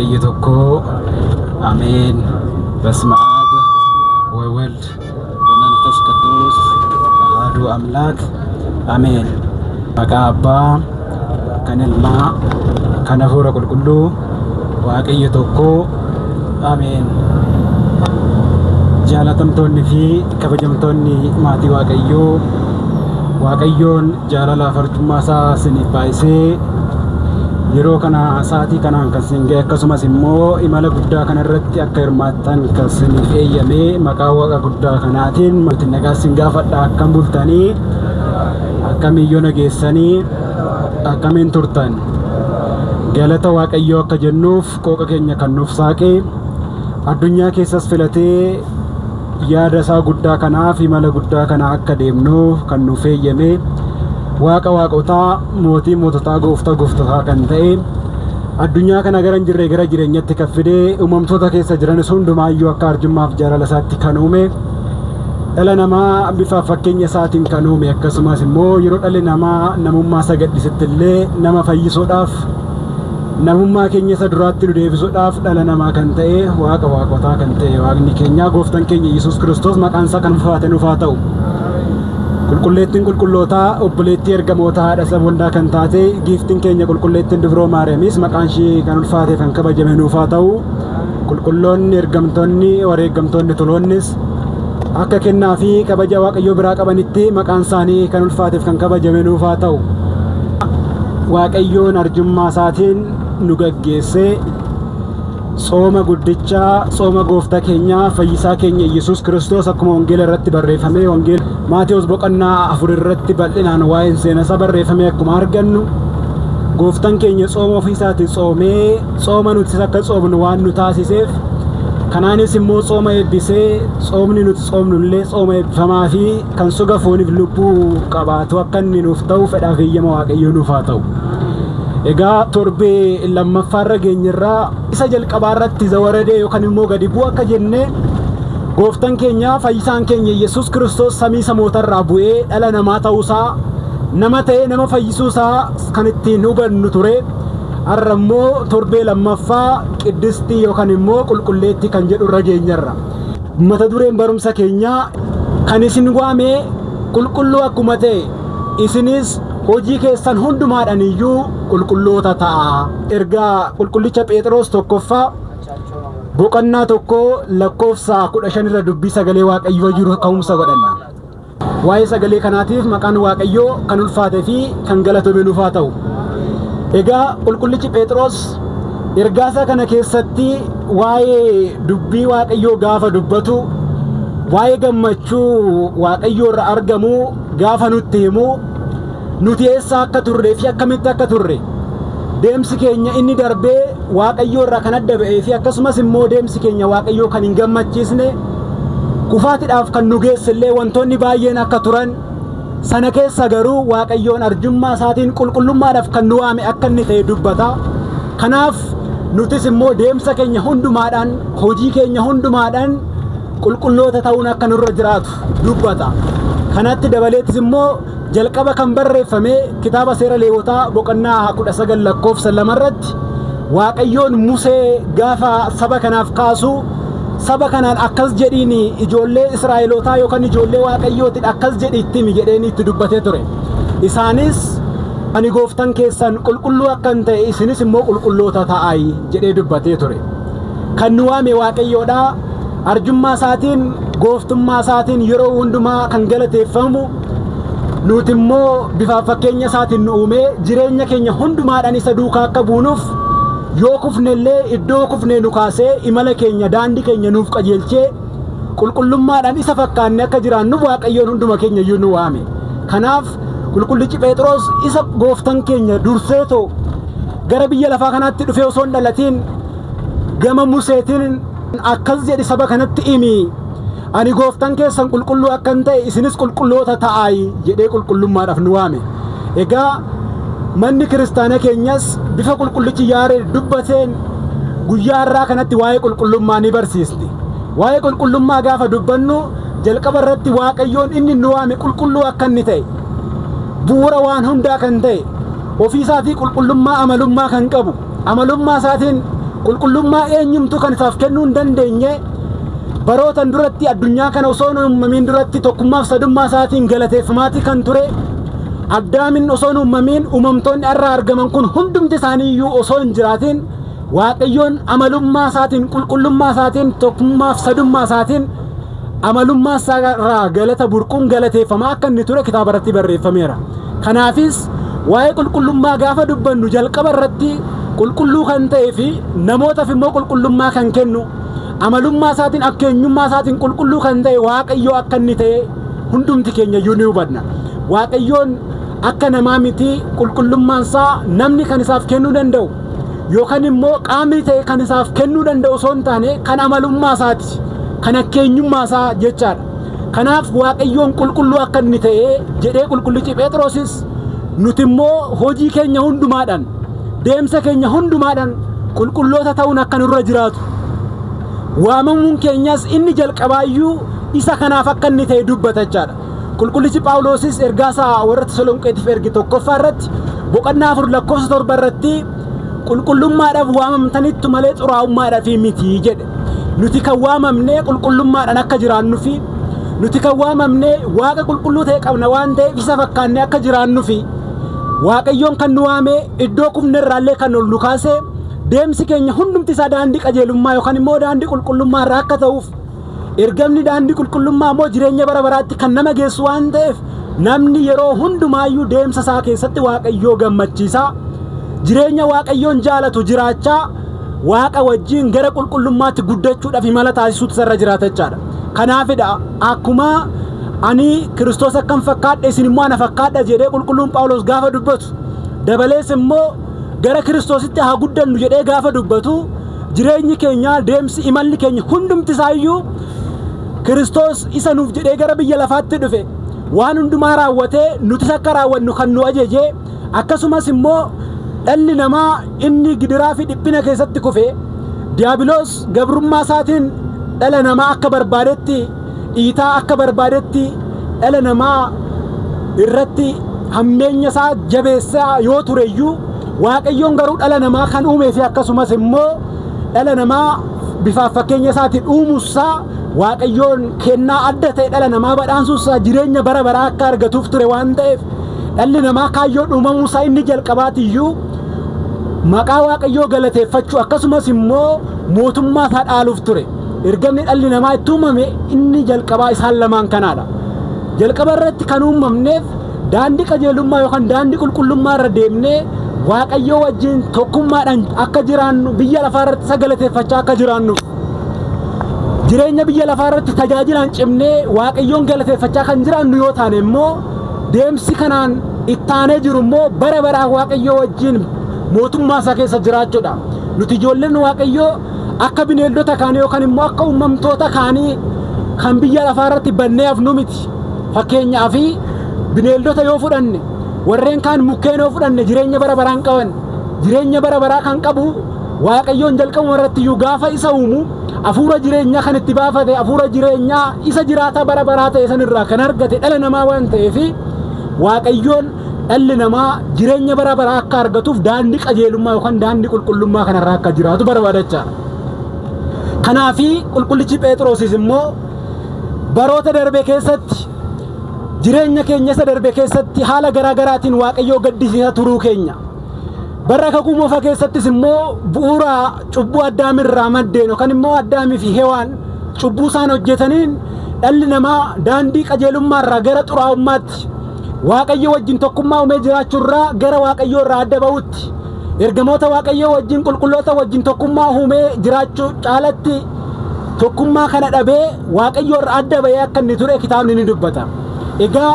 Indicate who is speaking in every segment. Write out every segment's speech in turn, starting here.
Speaker 1: ዋቀየቶኮ አሜን። በስመ አብ ወወልድ ወመንፈስ ቅዱስ አሐዱ አምላክ አሜን። መቃ አባ ከነልማ ከነሆረ ቁልቁሉ ዋቀየቶኮ አሜን። jaalatamtoonni fi kabajamtoonni maatii waaqayyoon jaalala farcummaa isaa isiniif baay'isee yeroo kana sa'aatii kanaan kan isin ga'e akkasumas immoo imala guddaa kana irratti akka hirmaattan kan isiniif eeyyame maqaa waaqa guddaa kanaatiin nuti nagaa isin gaafadha. Akkam bultanii akkamiin yoo nageessanii akkamiin turtan galata waaqayyoo akka jennuuf qooqa keenya kan nuuf saaqee addunyaa keessas filatee yaada isaa guddaa kanaaf imala guddaa kana akka deemnu kan nuuf eeyyame waaqa waaqotaa mootii moototaa gooftaa gooftotaa kan ta'e addunyaa kana gara hin jirre gara jireenyatti kan fidee uumamtoota keessa jiran hundumaayyuu akka arjummaaf jaalala isaatti kan uume dhala namaa bifa fakkeenya isaatiin kan uume akkasumas immoo yeroo dhalli namaa namummaa isa gadhisetti illee nama fayyisuudhaaf namummaa keenya isa duraatti nu deebisuudhaaf dhala namaa kan ta'e waaqa waaqotaa kan ta'e waaqni keenya gooftaan keenya Yesuus Kiristoos maqaan isaa kan ulfaate nuuf haa ta'u. Qulqulleettiin qulqullootaa obboleettii ergamoota haadha isa hundaa kan taate giiftiin keenya qulqulleettiin Dubroo Maariyaamis maqaan ishee kan ulfaate kan kabajame nuuf haa ta'u. Qulqulloonni ergamtoonni wareeggamtoonni toloonnis akka kennaa fi kabaja waaqayyoo biraa qabanitti maqaan isaanii kan ulfaateef kan kabajame nuuf haa ta'u. Waaqayyoon arjummaa isaatiin nu gaggeessee sooma guddichaa sooma gooftaa keenya fayyisaa keenya Yesuus Kiristoos akkuma wangeela irratti barreeffame wangeela Maatewos boqonnaa 4 irratti bal'inaan waa'een seenaa isaa barreeffame akkuma argannu gooftaan keenya sooma ofii isaatiin soomee sooma nuti akka soomnu waan nu taasiseef kanaanis immoo sooma eebbisee soomni nuti soomnu illee sooma eebbifamaa fi kan suga fooniif lubbuu qabaatu akka inni nuuf ta'u fedhaaf eeyyama waaqayyoo nuuf haa ta'u. Egaa torbee lammaffaarra geenyerraa isa jalqabaarratti zawaradee yookaan immoo gadi bu'u akka jenne gooftaan keenya fayyisaan keenya Yesuus Kiristoos samii samootarraa bu'ee dhala namaa ta'uusaa nama ta'ee nama fayyisuusaa kan ittiin hubannu ture. Har'a immoo torbee lammaffaa qiddistii yookaan immoo qulqulleettii kan jedhu irra geenyerra. Mata dureen barumsa keenyaa kan isin waamee qulqulluu akkuma ta'e isinis hojii keessan hundumaadhaan iyyuu qulqulloota ta'a. Ergaa qulqullicha Phexros tokkoffaa boqonnaa 1 lakkoofsa 15 irra dubbii sagalee waaqayyoo jiru ka'umsa godhanna. Waa'ee sagalee kanaatiif maqaan waaqayyoo kan ulfaatee fi kan galatame nuuf haa ta'u. Egaa qulqullichi Phexros ergaasaa kana keessatti waa'ee dubbii waaqayyoo gaafa dubbatu waa'ee gammachuu waaqayyoo irraa argamu gaafa nutti himu nuti eessa akka turree fi akkamitti akka turre deemsi keenya inni darbee waaqayyoo irraa kan adda ba'ee fi akkasumas immoo deemsi keenya waaqayyoo kan hin gammachiisne kufaatiidhaaf kan nu geessillee wantoonni baay'een akka turan sana keessa garuu waaqayyoon arjummaa isaatiin qulqullummaadhaaf kan nu waame akka inni ta'e dubbata. Kanaaf nutis immoo deemsa keenya hundumaadhaan hojii keenya hundumaadhaan qulqulloota ta'uun akka nurra jiraatu dubbata. Kanatti dabaleetis immoo jalqaba kan barreeffame kitaaba seera Lewwotaa boqonnaa 19 lakkoofsa 2 irratti waaqayyoon Musee gaafa saba kanaaf kaasu saba kanaan akkas jedhiin ijoollee Israa'elootaa yookaan ijoollee waaqayyootiin akkas jedhiitti jedheen itti dubbatee ture. Isaanis ani gooftaan keessan qulqulluu akkan ta'e isinis immoo qulqulloota ta'aa jedhee dubbatee ture. Kan nu waame waaqayyoodha. Arjummaa isaatiin gooftummaa isaatiin yeroo hundumaa kan galateeffamu nuti immoo bifa fakkeenya isaatiin nu uume jireenya keenya hundumaadhaan isa duukaa akka buunuuf yoo kufne illee iddoo kufne nu kaasee imala keenya daandii keenya nuuf qajeelchee qulqullummaadhaan isa fakkaanne akka jiraannuuf waaqayyoon hunduma keenya iyyuu nu waame. Kanaaf qulqullichi Phexros isa gooftaan keenya durseetoo gara biyya lafaa kanaatti dhufee osoo hin dhalatiin gama Museetiin akkas jedhi saba kanatti himi ani gooftaan keessan qulqulluu akkan ta'e isinis qulqulloota ta'aa jedhee qulqullummaadhaaf nu waame. Egaa manni kiristaana keenyas bifa qulqullichi Yaareed dubbateen guyyaa irraa kanatti waa'ee qulqullummaa ni barsiisni. Waa'ee qulqullummaa gaafa dubbannu jalqaba irratti waaqayyoon inni nu waame qulqulluu akka inni ta'e bu'uura waan hundaa kan ta'e ofii isaatii qulqullummaa amalummaa kan qabu amalummaa isaatiin qulqullummaa eenyumtu kan isaaf kennuu hin dandeenye barootan duratti addunyaa kana osoo hin uumamin duratti tokkummaaf sadummaa isaatiin galateeffamaati kan ture. Addaamin osoo hin uumamin uumamtoonni irraa argaman kun hundumti isaanii iyyuu osoo hin jiraatin Waaqayyoon amalummaa isaatiin qulqullummaa isaatiin tokkummaaf sadummaa isaatiin amalummaa isaa galata burquun galateeffamaa akka inni ture kitaaba irratti barreeffameera. Kanaafis waa'ee qulqullummaa gaafa dubbannu jalqaba irratti qulqulluu kan ta'ee fi namootaaf immoo qulqullummaa kan kennu amalummaa isaatiin akka eenyummaa isaatiin qulqulluu kan ta'e Waaqayyoo akka inni ta'e hundumti keenya iyyuu ni hubanna. Waaqayyoon akka namaa miti qulqullummaan isaa namni kan isaaf kennuu danda'u yookaan immoo qaamni ta'e kan isaaf kennuu danda'u osoo hin taane kan amalummaa isaati kan akka eenyummaa isaa jechaadha. Kanaaf Waaqayyoon qulqulluu akka inni ta'e jedhee qulqullichi Phexrosis nuti immoo hojii keenya hundumaadhaan deemsa keenya hundumaadhaan qulqulloota ta'uun akka nurra jiraatu waamamuun keenyas inni jalqabaayyuu isa kanaaf akka inni ta'e dubbata jechaadha. Qulqullichi Phaawulosis ergaasaa warra Tasaloniqeetiif erge tokkoffaa irratti boqonnaa 4:7 irratti qulqullummaadhaaf waamamtanittu malee xuraa'ummaadhaaf miti jedhe. Nuti kan waamamne qulqullummaadhaan akka jiraannuufi nuti kan waamamne Waaqa qulqulluu ta'e qabna waan ta'eef isa fakkaannee akka jiraannuufi Waaqayyoon kan nu waame iddoo kufnerraallee kan ol nu kaase deemsi keenya hundumti isaa daandii qajeelummaa yookaan immoo daandii qulqullummaa irraa akka ta'uuf ergamni daandii qulqullummaa immoo jireenya bara baraatti kan nama geessu waan ta'eef namni yeroo hundumaayyuu deemsa isaa keessatti Waaqayyoo gammachiisa jireenya Waaqayyoon jaalatu jiraachaa Waaqa wajjin gara qulqullummaatti guddachuudhaaf imala taasisuutu sarra jiraata jechaadha. Kanaafidha akkuma ani Kiristoos akkam fakkaadha isin immoo ana fakkaadha jedhee qulqulluun Phaawulos gaafa dubbatu dabalees immoo gara Kiristoositti haa guddannu jedhee gaafa dubbatu jireenyi keenya deemsi imalli keenya hundumti isaayyuu Kiristoos isa nuuf jedhee gara biyya lafaatti dhufe waan hundumaa raawwatee nutis akka raawwannu kan nu ajaje akkasumas immoo dhalli namaa inni gidiraa fi dhiphina keessatti kufe diiyaabiloos gabrummaa isaatiin dhala namaa akka barbaadetti dhiitaa akka barbaadetti dhala namaa irratti hammeenya isaa jabeessaa yoo tureyyuu Waaqayyoon garuu dhala namaa kan uumee fi akkasumas immoo dhala namaa bifaaf fakkeenya isaatiin uumuusaa Waaqayyoon kennaa adda ta'e dhala namaa badhaasuusaa jireenya bara baraa akka argatuuf ture waan ta'eef dhalli namaa kaayyoo uumamuusaa inni jalqabaatiyyuu maqaa Waaqayyoo galateeffachuu akkasumas immoo mootummaa isaa dhaaluuf ture. Ergamni dhalli namaa itti uumame inni jalqabaa isaan lamaan kanaadha. Jalqaba irratti kan uumamneef daandii qajeelummaa yookaan daandii qulqullummaa irra deemnee Waaqayyoo wajjin tokkummaadhaan akka jiraannu biyya lafaa irratti isa galateeffachaa akka jiraannu jireenya biyya lafaa irratti tajaajilaan cimnee Waaqayyoon galateeffachaa kan jiraannu yoo taane immoo deemsi kanaan ittaanee jiru immoo bara baraa Waaqayyoo wajjin mootummaa isaa keessa jiraachuudha. Nuti ijoolleen Waaqayyoo akka bineeldota kaanii yookaan immoo akka uumamtoota kaanii kan biyya lafaa irratti bannee hafnu miti. Fakkeenyaaf bineeldota yoo fudhanne warreen kaan mukkeen yoo fudhanne jireenya bara baraan qaban jireenya bara baraa kan qabu Waaqayyoon jalqabuma irratti iyyuu gaafa isa uumu hafuura jireenyaa kan itti baafate hafuura jireenyaa isa jiraata bara baraa ta'e sanirraa kan argate dhala namaa waan ta'eef Waaqayyoon dhalli namaa jireenya bara baraa akka argatuuf daandii qajeelummaa yookaan daandii qulqullummaa kanarraa akka jiraatu barbaadachaa. Kanaafi qulqullichi Phexrosis immoo baroota darbe keessatti jireenya keenya isa darbe keessatti haala garaa garaatiin Waaqayyoo gaddisiisa turuu keenya barra kakuu moofaa keessattis immoo bu'uura cubbuu Addaamirraa maddeen yookaan immoo Addaamii fi Hewaan cubbuu isaan hojjetaniin dhalli namaa daandii qajeelummaarraa gara xuraa'ummaatti Waaqayyo wajjin tokkummaa uumee jiraachuurraa gara Waaqayyoo irraa adda ba'utti ergamoota Waaqayyoo wajjin qulqulloota wajjin tokkummaa uumee jiraachuu caalatti tokkummaa kana dhabee Waaqayyoo irraa adda ba'ee akka inni ture kitaabni ni dubbata. Egaa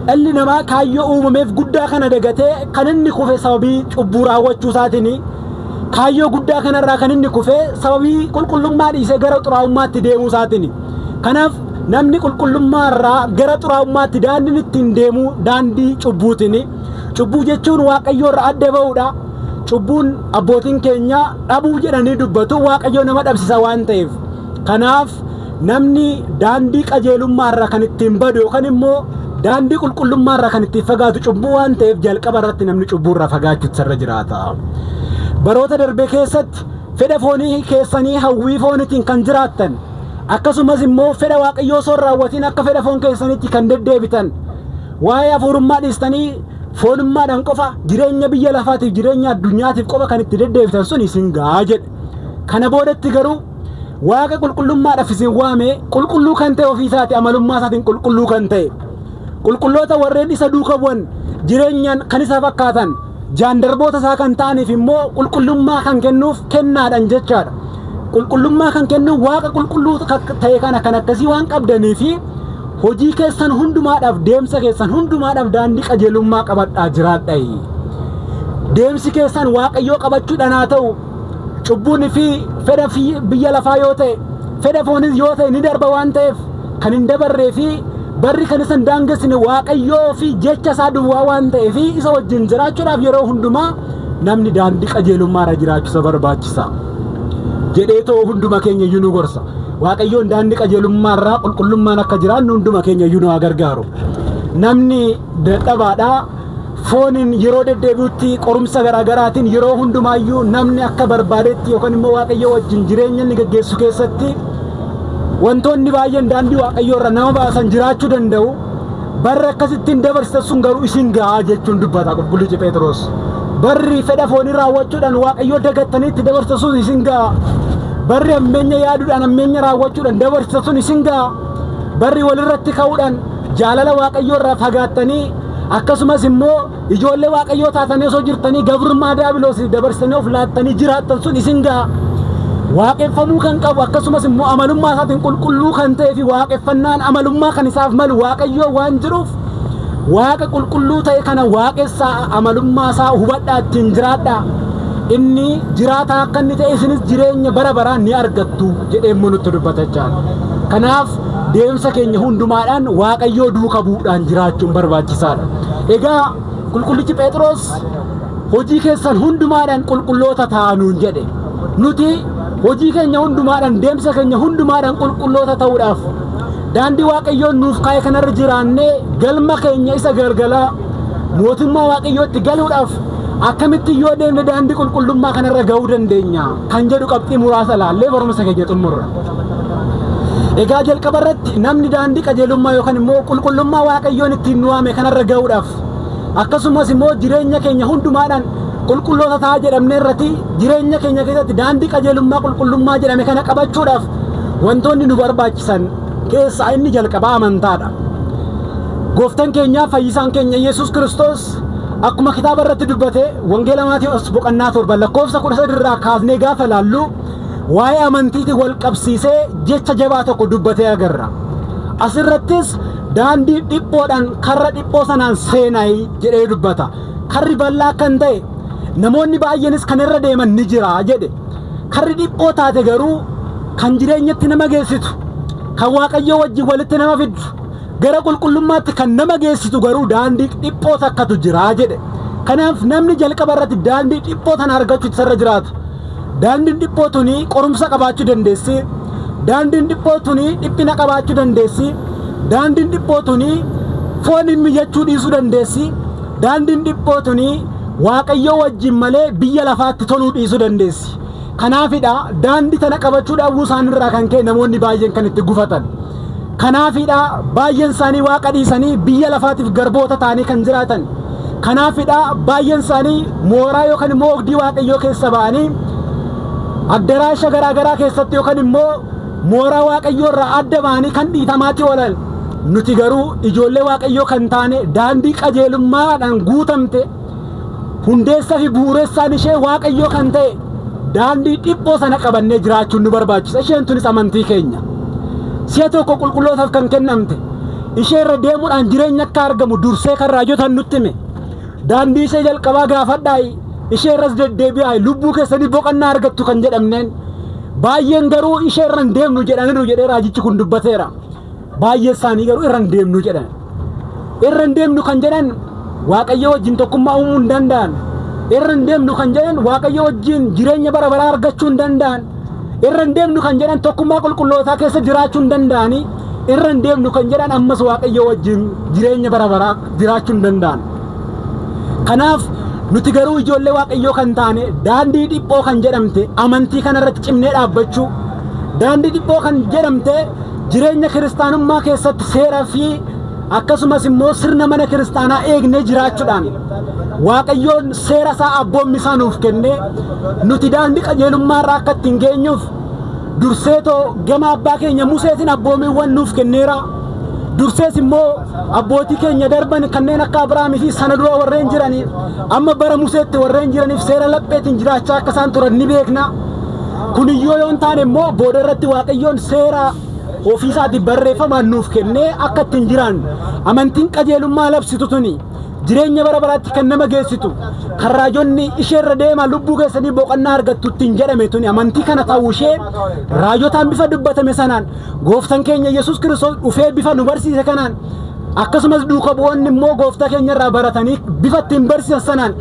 Speaker 1: dhalli namaa kaayyoo uumameef guddaa kana dagatee kan inni kufe sababii cubbuu raawwachuu isaatiin kaayyoo guddaa kanarraa kan inni kufe sababii qulqullummaa dhiisee gara xuraa'ummaatti deemuu isaatiin. Kanaaf namni qulqullummaa irraa gara xuraa'ummaatti daandiin ittiin deemu daandii cubbuutiin. Cubbuu jechuun Waaqayyoo irraa adda ba'uudha. Cubbuun abbootiin keenya dhabuu jedhanii dubbatu Waaqayyoo nama dhabsisa waan ta'eef. Kanaaf namni daandii qajeelummaa irraa kan ittiin badu yookaan immoo daandii qulqullummaa irraa kan ittiin fagaatu cubbuu waan ta'eef jalqaba irratti namni cubbuu irraa fagaachuutu sarra jiraata. Baroota darbe keessatti fedha foonii keessanii hawwii foonitiin kan jiraattan akkasumas immoo fedha waaqayyoo osoo raawwatiin akka fedha foon keessanitti kan deddeebitan waa'ee hafuurummaa dhiistanii foonummaadhaan qofa jireenya biyya lafaatiif jireenya addunyaatiif qofa kan itti deddeebitan sun isin ga'a jedhe. Kana boodatti garuu waaqa qulqullummaadhaaf isin waame qulqulluu kan ta'e ofii isaati amalummaa isaatiin qulqulluu kan ta'e qulqulloota warreen isa duukaa bu'an jireenyaan kan isa fakkaatan jaandarboota isaa kan ta'aniif immoo qulqullummaa kan kennuuf kennaadhaan jechaadha. Qulqullummaa kan kennu waaqa qulqulluu ta'e kana kan akkasii waan qabdanii fi hojii keessan hundumaadhaaf deemsa keessan hundumaadhaaf daandii qajeelummaa qabadhaa jiraadha. Deemsi keessan waaqayyoo qabachuudhaan haa ta'u cubbuun fi fedha biyya lafaa yoo ta'e fedha foonis yoo ta'e ni darba waan ta'eef kan hin dabarree fi barri kan isan daangessine waaqayyoo fi jecha isaa duwwaa waan ta'eef isa wajjin jiraachuudhaaf yeroo hundumaa namni daandii qajeelummaarra jiraachuu barbaachisa jedhee ta'u hunduma keenya iyyuu nu gorsa. Waaqayyoon daandii qajeelummaarraa qulqullummaan akka jiraannu hunduma keenya iyyuu nu gargaaru. Namni dadhabaadhaa fooniin yeroo deddeebi'utti qorumsa garaagaraatiin yeroo hundumaayyuu namni akka barbaadetti yookaan immoo waaqayyoo wajjin jireenya inni gaggeessu keessatti wantoonni baay'een daandii waaqayyoo irra nama baasan jiraachuu danda'u. Barri akkasittiin dabarsitan sun garuu isin ga'a jechuun dubbata qulqullichi Phexros. Barri fedha foonii raawwachuudhaan waaqayyoo dagattanii itti dabarsitan sun isin ga'a. Barri ammeenya yaaduudhaan ammeenya raawwachuudhaan dabarsitan sun isin ga'a. Barri walirratti ka'uudhaan jaalala waaqayyoo irraa fagaattanii akkasumas immoo ijoollee waaqayyoo taatanii osoo jirtanii gabrummaa daabiloosii dabarsanii of laattanii jiraattan sun isin ga'a. Waaqeffamuu kan qabu akkasumas immoo amalummaa isaatiin qulqulluu kan ta'ee fi waaqeffannaan amalummaa kan isaaf malu waaqayyoo waan jiruuf waaqa qulqulluu ta'e kana waaqessaa amalummaa isaa hubadhaa ittiin jiraadhaa. Inni jiraataa akka inni ta'e isinis jireenya bara baraan ni argattu jedhee nutti dubbata. Kanaaf deemsa keenya hundumaadhaan waaqayyoo duukaa bu'uudhaan jiraachuun barbaachisaadha. Egaa qulqullichi Phexros hojii keessan hundumaadhaan qulqulloota ta'aa nuun jedhe. Nuti hojii keenya hundumaadhaan deemsa keenya hundumaadhaan qulqulloota ta'uudhaaf daandii waaqayyoon nuuf kaa'e kanarra jiraannee galma keenya isa galgalaa mootummaa waaqayyootti galuudhaaf akkamitti yoo deemne daandii qulqullummaa kanarra ga'uu dandeenya kan jedhu qabxii muraasa laallee barumsa keenya xumurra. Egaa jalqaba irratti namni daandii qajeelummaa yookaan immoo qulqullummaa waaqayyoon ittiin nu waame kanarra ga'uudhaaf akkasumas immoo jireenya keenya hundumaadhaan qulqulloota ta'aa jedhamne irratti jireenya keenya keessatti daandii qajeelummaa qulqullummaa jedhame kana qabachuudhaaf wantoonni nu barbaachisan keessaa inni jalqabaa amantaadha. Gooftaan keenya fayyisaan keenya Yesuus Kiristoos akkuma kitaaba irratti dubbate wangeela Maatewos boqonnaa 7 lakkoofsa 13 irraa kaasnee gaafa laallu waa'ee amantiitiin wal qabsiisee jecha jabaa tokko dubbatee agarra. Asirrattis daandii dhiphoodhaan karra dhiphoo sanaan seenaa jedhee dubbata. Karri bal'aa kan ta'e namoonni baay'eenis kan irra deeman ni jira jedhe. Karri dhiphoo taate garuu kan jireenyatti nama geessitu kan waaqayyoo wajjin walitti nama fiddu gara qulqullummaatti kan nama geessitu garuu daandii dhiphoo takkatu jira jedhe. Kanaaf namni jalqaba irratti daandii dhiphoo sana argachuutti sarra jiraatu. Daandiin dhiphoo tuni qorumsa qabaachuu dandeessi. Daandiin dhiphoo tuni dhiphina qabaachuu dandeessi. Daandiin dhiphoo tuni foon miyyachuu dhiisuu dandeessi. Daandiin dhiphoo tuni waaqayyoo wajjin malee biyya lafaatti toluu dhiisuu dandeessi. Kanaafidha daandii tana qabachuu dhabuu isaanirraa kan ka'e namoonni baay'een kan itti gufatan. Kanaafidha baay'een isaanii waaqa dhiisanii biyya lafaatiif garboota ta'anii kan jiraatan. Kanaafidha baay'een isaanii mooraa yookaan immoo ogdii waaqayyoo keessa ba'anii addaraasha garaagaraa keessatti yookaan immoo mooraa waaqayyoo irraa adda ba'anii kan dhiitamaatti oolan. Nuti garuu ijoollee waaqayyoo kan taane daandii qajeelummaadhaan guutamte hundeessaa fi bu'uureessaan ishee waaqayyoo kan ta'e daandii dhiphoo sana qabannee jiraachuun nu barbaachisa. Isheen tunis amantii keenya. Si'a tokko qulqullootaaf kan kennamte ishee irra deemuudhaan jireenya akka argamu dursee kan raajotaan nutti hime. Daandii ishee jalqabaa gaafadhaa ishee irras deddeebi'aa lubbuu keessanii boqonnaa argattu kan jedhamneen baay'een garuu ishee irra hin deemnu jedhaniiru jedhee raajichi kun dubbateera. Baay'ee isaanii garuu irra hin deemnu jedhan. Irra hin deemnu kan jedhan waaqayyoo wajjin tokkummaa uumuu hin danda'an. Irra hin deemnu kan jedhan waaqayyoo wajjin jireenya bara baraa argachuu hin danda'an. Irra hin deemnu kan jedhan tokkummaa qulqullootaa keessa jiraachuu hin danda'ani. Irra hin deemnu kan jedhan ammas waaqayyoo wajjin jireenya bara baraa jiraachuu hin danda'an. Kanaaf nuti garuu ijoollee waaqayyoo kan taane daandii dhiphoo kan jedhamte amantii kanarratti cimnee dhaabbachuu, daandii dhiphoo kan jedhamte jireenya kiristaanummaa keessatti seeraa fi akkasumas immoo sirna mana kiristaanaa eegnee jiraachuudhaan waaqayyoon seera isaa abboommi isaa nuuf kennee nuti daandii qajeelummaa irraa akka ittiin geenyuuf durseetoo gama abbaa keenya Museetiin abboomiiwwan nuuf kenneera. Dursees immoo abbootii keenya darban kanneen akka Abrahaamii fi sana dura warreen jiraniif amma bara Museetti warreen jiraniif seera lapheetiin jiraachaa akka isaan turan ni beekna. Kun iyyoo yoon taane immoo booda irratti waaqayyoon seera ofiisaatiin barreeffamaan nuuf kennee akka ittiin jiraannu amantiin qajeelummaa labsitu tuni jireenya bara baraatti kan nama geessitu kan raajonni isheerra deemaa lubbuu keessanii boqonnaa argattu ittiin jedhame tuni amantii kana ta'uu ishee raajotaan bifa dubbatame sanaan gooftaan keenya Yesuus Kiristoos dhufee bifa nu barsiise kanaan akkasumas duuka bu'oonni immoo gooftaa keenya irraa baratanii bifa ittiin barsiisan sanaan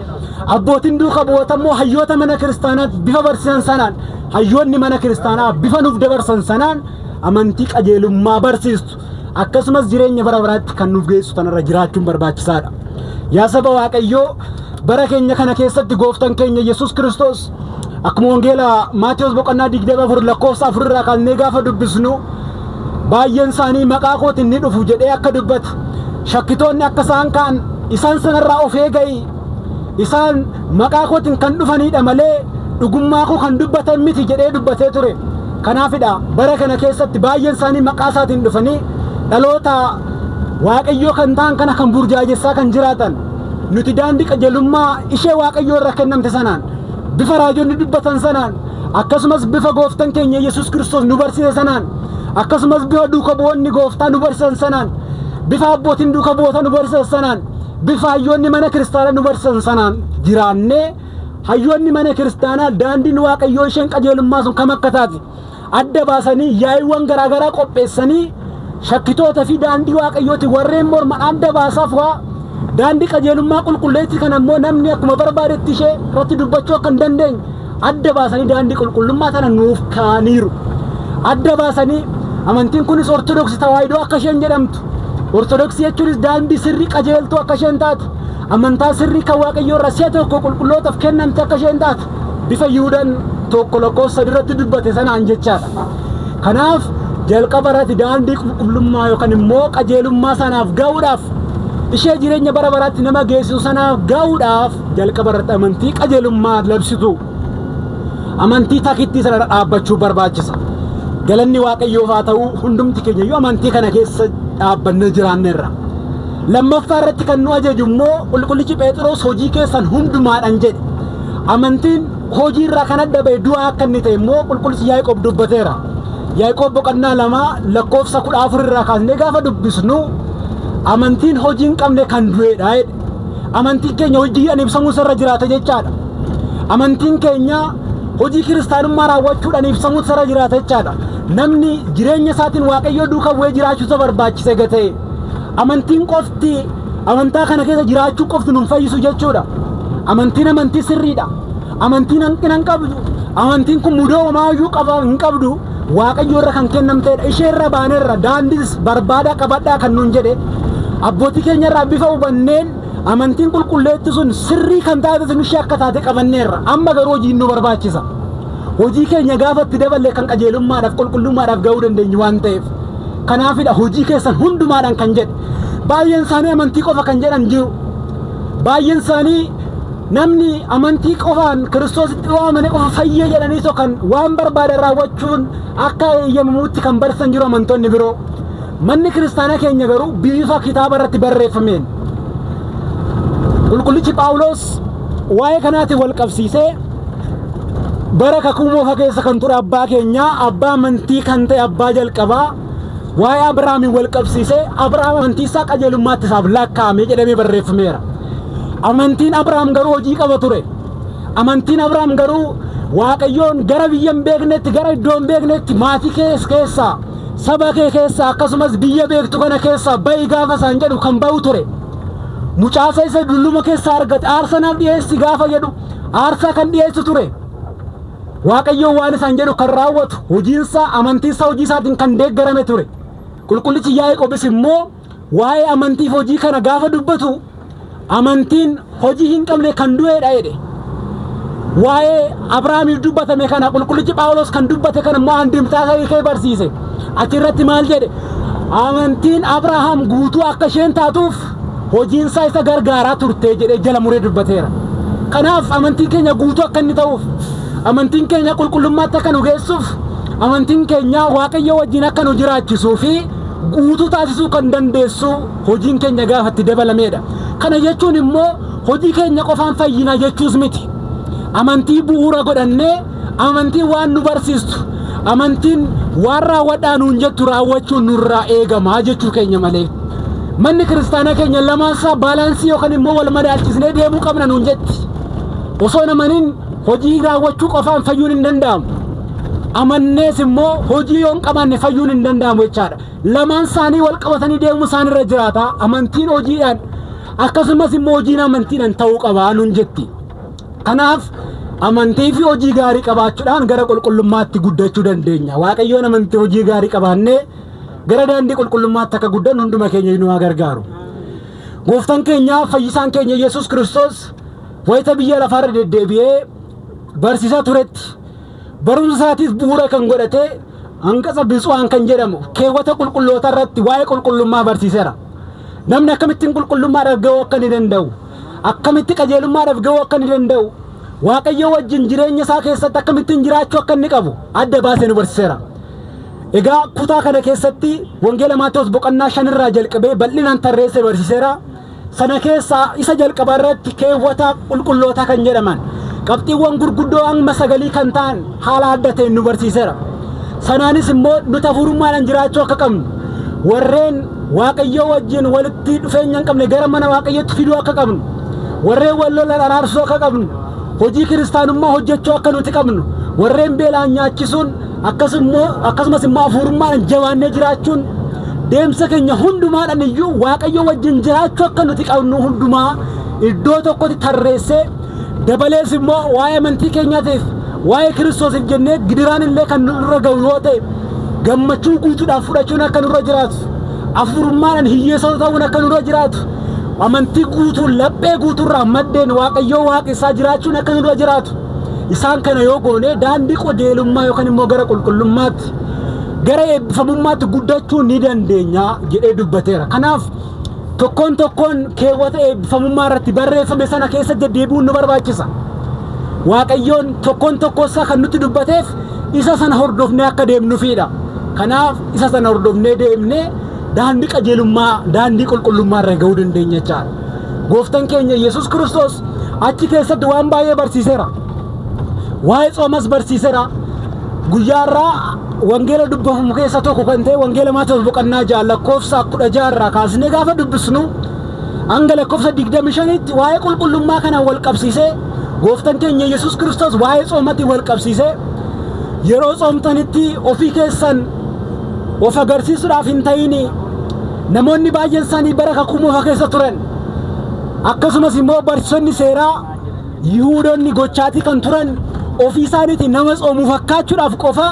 Speaker 1: abbootiin duuka bu'oota immoo hayyoota mana kiristaanaa bifa barsiisan sanaan hayyoonni mana kiristaanaa bifa nuuf dabarsan sanaan amantii qajeelummaa barsiistu akkasumas jireenya bara baraatti kan nuuf geessu tanarra jiraachuun barbaachisaadha. Yaa saba waaqayyoo bara keenya kana keessatti gooftaan keenya Yesuus Kiristoos akkuma wangeela Maatiyos boqonnaa 24 lakkoofsa 4 irraa kaasnee gaafa dubbisnu baay'een isaanii maqaa kootiin ni dhufu jedhee akka dubbata. Shakkitoonni akka isaan kaan isaan sanarraa of eegaa isaan maqaa kootiin kan dhufanidha malee dhugummaa koo kan dubbatan miti jedhee dubbatee ture. Kanaafidha bara kana keessatti baay'een isaanii maqaa isaatiin dhufanii dhaloota waaqayyoo kan ta'an kana kan burjaajessaa kan jiraatan nuti daandii qajeelummaa ishee waaqayyoo irraa kennamte sanaan bifa raajonni dubbatan sanaan akkasumas bifa gooftaan keenya Yesuus Kiristoos nu barsiise sanaan akkasumas bifa duuka bu'oonni gooftaa nu barsiisan sanaan bifa abbootiin duuka bu'oota nu barsiisan sanaan bifa hayyoonni mana kiristaanaa nu barsiisan sanaan jiraannee hayyoonni mana kiristaanaa daandiin waaqayyoo isheen qajeelummaa sun kam akka taate adda baasanii yaa'iiwwan garaagaraa qopheessanii shakkitoota fi daandii waaqayyooti warreen morman adda baasaaf waa daandii qajeelummaa qulqulleetti kan ammoo namni akkuma barbaadetti ishee irratti dubbachuu akka hin dandeenye adda baasanii daandii qulqullummaa tana nuuf kaaniiru. Adda baasanii amantiin kunis ortodoksii tawaahidoo akka isheen jedhamtu ortodoksii jechuunis daandii sirrii qajeeltuu akka isheen taatu amantaa sirrii kan waaqayyoo irraa si'a tokko qulqullootaaf kennamte akka isheen taatu bifa Yihuudaan tokko lakkoofsa irratti dubbate sanaan jechaadha. Kanaaf jalqaba irratti daandii qulqullummaa yookaan immoo qajeelummaa sanaaf ga'uudhaaf ishee jireenya bara baraatti nama geessisu sanaaf ga'uudhaaf jalqaba irratti amantii qajeelummaa labsitu amantii takittii sana dhaabbachuu barbaachisa. Galanni waaqayyoof haa ta'u hundumti keenya yoo amantii kana keessa dhaabbannee jiraanneerra. Lammaffaa irratti kan nu ajaju immoo qulqullichi Phexros hojii keessan hundumaadhaan jedhe amantiin hojii irraa kan adda ba'e du'a akka inni ta'e immoo qulqullichi Yaaqoob dubbateera. Yaaqoob boqonnaa 2 lakkoofsa 14 irraa kaasnee gaafa dubbisnu amantiin hojii hin qabne kan du'eedha jedhe. Amantiin keenya hojiidhaan ibsamuu irra jiraata jechaadha. Amantiin keenya hojii kiristaanummaa raawwachuudhaan ibsamuu irra jiraata jechaadha. Namni jireenya isaatiin waaqayyoo duukaa bu'ee jiraachuu isa barbaachise gatee amantiin qofti amantaa kana keessa jiraachuu qofti nun fayyisu jechuudha. Amantiin amantii sirriidha. Amantiin hanqina hin qabdu. Amantiin kun mudoo homaayyuu hin qabdu. Waaqayyoo irra kan kennamteedha. Ishee irra baaneerra daandiis barbaadaa qabadhaa kan nuun jedhe abbootii keenya irraa bifa hubanneen amantiin qulqulleetti sun sirrii kan taate sun ishee akka taate qabanneerra. Amma garuu hojiin nu barbaachisa. Hojii keenya gaafa itti daballee kan qajeelummaadhaaf qulqullummaadhaaf ga'uu dandeenyu waan ta'eef kanaafidha hojii keessan hundumaadhaan kan jedhe. Baay'een isaanii amantii qofa kan jedhan jiru. Baay'een isaanii namni amantii qofaan Kiristoositti waamane qofa fayyee jedhanii kan waan barbaadan raawwachuun akka eeyyamamuutti kan barsiisan jiru amantoonni biroo. Manni kiristaanaa keenya garuu bifa kitaaba irratti barreeffameen qulqullichi Phaawulos waa'ee kanaatiin wal qabsiisee bara kakuu moofaa keessa kan ture abbaa keenya abbaa amantii kan ta'e abbaa jalqabaa waa'ee Abrahaamiin wal qabsiisee Abrahaam amantii isaa qajeelummaatti isaaf lakkaa'ame jedhamee barreeffameera. Amantiin Abrahaam garuu hojii qaba ture. Amantiin Abrahaam garuu waaqayyoon gara biyya hin beeknetti gara iddoo hin beeknetti maatii keessaa saba kee keessaa akkasumas biyya beektu kana keessaa ba'i gaafa isaan jedhu kan ba'u ture. Mucaasa isa dulluma keessaa argate aarsaa naaf dhiyeessi gaafa jedhu aarsaa kan dhiyeessu ture. Waaqayyoon waan isaan jedhu kan raawwatu hojiinsaa amantiinsaa hojii isaatiin kan deeggarame ture. Qulqullichi Yaaqoobis immoo waa'ee amantiif hojii kana gaafa dubbatu amantiin hojii hin qabne kan du'eedha jedhe. Waa'ee Abrahaamiif dubbatame kana qulqullichi Phaawulos kan dubbate kana immoo andimtaa kee barsiise. Achirratti maal jedhe? Amantiin Abrahaam guutuu akka isheen taatuuf hojiinsaa isa gargaaraa turte jedhee jala muree dubbateera. Kanaaf amantiin keenya guutuu akka inni ta'uuf, amantiin keenya qulqullummaatti akka nu geessuuf, amantiin keenya Waaqayyo wajjin akka nu jiraachisuu fi guutuu taasisuu kan dandeessu hojiin keenya gaafa itti dabalameedha. Kana jechuun immoo hojii keenya qofaan fayyina jechuus miti. Amantii bu'uura godhannee amantiin waan nu barsiistu, amantiin waan raawwadhaa nuun jettu raawwachuun nurraa eegamaa jechuu keenya malee. Manni kiristaanaa keenya lamaansaa baalaansii yookaan immoo wal madaalchisnee deemuu qabna nuun jetti. Osoo namaniin hojii raawwachuu qofaan fayyuun hin danda'amu. Amannees immoo hojii yoon qabaanne fayyuun hin danda'amu jechaadha. Lamaan isaanii wal qabatanii deemuu isaanirra jiraata. Amantiin hojiidhaan akkasumas immoo hojiin amantiidhaan ta'uu qaba nuun jetti. Kanaaf amantii fi hojii gaarii qabaachuudhaan gara qulqullummaatti guddachuu dandeenya. Waaqayyoon amantii hojii gaarii qabaannee gara daandii qulqullummaatti akka guddannu hunduma keenya nu gargaaru. Gooftaan keenya fayyisaan keenya Yesuus Kiristoos wayita biyya lafaarra deddeebi'ee barsiisaa turetti barumsa isaatiif bu'uura kan godhate hanqasa Biltsu'aan kan jedhamu keewwata qulqulloota irratti waa'ee qulqullummaa barsiiseera. Namni akkamittiin qulqullummaadhaaf ga'uu akka inni danda'u, akkamitti qajeelummaadhaaf ga'uu akka inni danda'u, Waaqayyo wajjin jireenya isaa keessatti akkamittiin jiraachuu akka inni qabu adda baasee nu barsiiseera. Egaa kutaa kana keessatti wangeela Maatewos boqonnaa 5 irraa jalqabee bal'inaan tarreessee barsiiseera. Sana keessaa isa jalqabaa irratti keewwata qulqulloota kan jedhaman qabxiiwwan gurguddoo hanga 9 kan ta'an haala adda ta'een nu barsiiseera. Sanaanis immoo nuti hafuurummaadhaan jiraachuu akka qabnu, warreen Waaqayyo wajjin walitti dhufeenya hin qabne gara mana Waaqayyootti fiduu akka qabnu, warreen wal lolan araarsuu akka qabnu, hojii kiristaanummaa hojjechuu akka nuti qabnu, warreen beelaan nyaachisuun akkasumas immoo hafuurummaadhaan jabaannee jiraachuun deemsa keenya hundumaadhaan iyyuu Waaqayyo wajjin jiraachuu akka nuti qabnu hundumaa iddoo tokkotti tarreessee dabalees immoo waa'ee amantii keenyaatiif waa'ee Kiristoosiif jennee gidiraan illee kan nurra ga'u yoo ta'e gammachuu guutuudhaan fudhachuun akka nurra jiraatu, hafuurummaadhaan hiyyeessoo ta'uun akka nurra jiraatu, amantii guutuun laphee guutuurraa maddeen Waaqayyoo waaqessaa jiraachuun akka nurra jiraatu. Isaan kana yoo goone daandii qajeelummaa yookaan immoo gara qulqullummaatti gara eebbifamummaatti guddachuu ni dandeenya jedhee dubbateera. Kanaaf tokkoon keewwata eebbifamummaa irratti barreeffame sana keessa deddeebi'uun nu barbaachisa. Waaqayyoon tokkoon isaa kan nutti dubbateef isa sana hordofnee akka deemnuufidha. Kanaaf isa sana hordofnee deemnee daandii qajeelummaa, daandii qulqullummaa irra ga'uu dandeenya jechaadha. Gooftaan keenya Yesuus Kiristoos achi keessatti waan baay'ee barsiiseera. Waa'ee xoomas barsiiseera. Guyyaarraa wangeela dubbafamu keessa tokko kan ta'e wangeela Maatewos boqonnaa 6 lakkoofsa 16 irraa kaasnee gaafa dubbisnu hanga lakkoofsa 25tti waa'ee qulqullummaa kana wal qabsiisee gooftaan keenya Yesuus Kiristoos waa'ee xoomatti wal qabsiisee yeroo xoomtanitti ofii keessan of agarsiisuudhaaf hin ta'ini. Namoonni baay'een isaanii bara kakuu moofaa keessa turan, akkasumas immoo barsiisonni seeraa Yihuudoonni gochaatii kan turan ofii isaaniitti nama xoomuu fakkaachuudhaaf qofa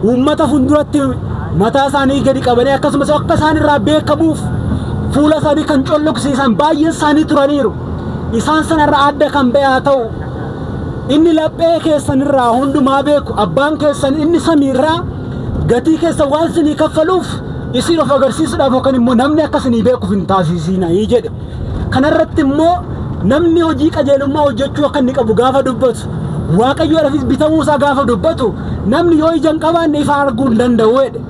Speaker 1: uummata fuulduratti mataa isaanii gadi qabanii akkasumas akka isaan irraa beekamuuf fuula isaanii kan colloqsiisan baay'een isaanii turaniiru. Isaan sanarraa adda kan ba'e haa ta'u inni laphee keessan irraa hundumaa beeku abbaan keessan inni samiirraa gatii keessan waan isinii kaffaluuf isin of agarsiisuudhaaf yookaan immoo namni akka isinii beekuuf hin taasisiina jedhe. Kanarratti immoo namni hojii qajeelummaa hojjechuu akka inni qabu gaafa dubbatu, Waaqayyoodhaafis bitamuu isaa gaafa dubbatu, namni yoo ija hin qabaanne ifa arguu hin danda'u jedhe.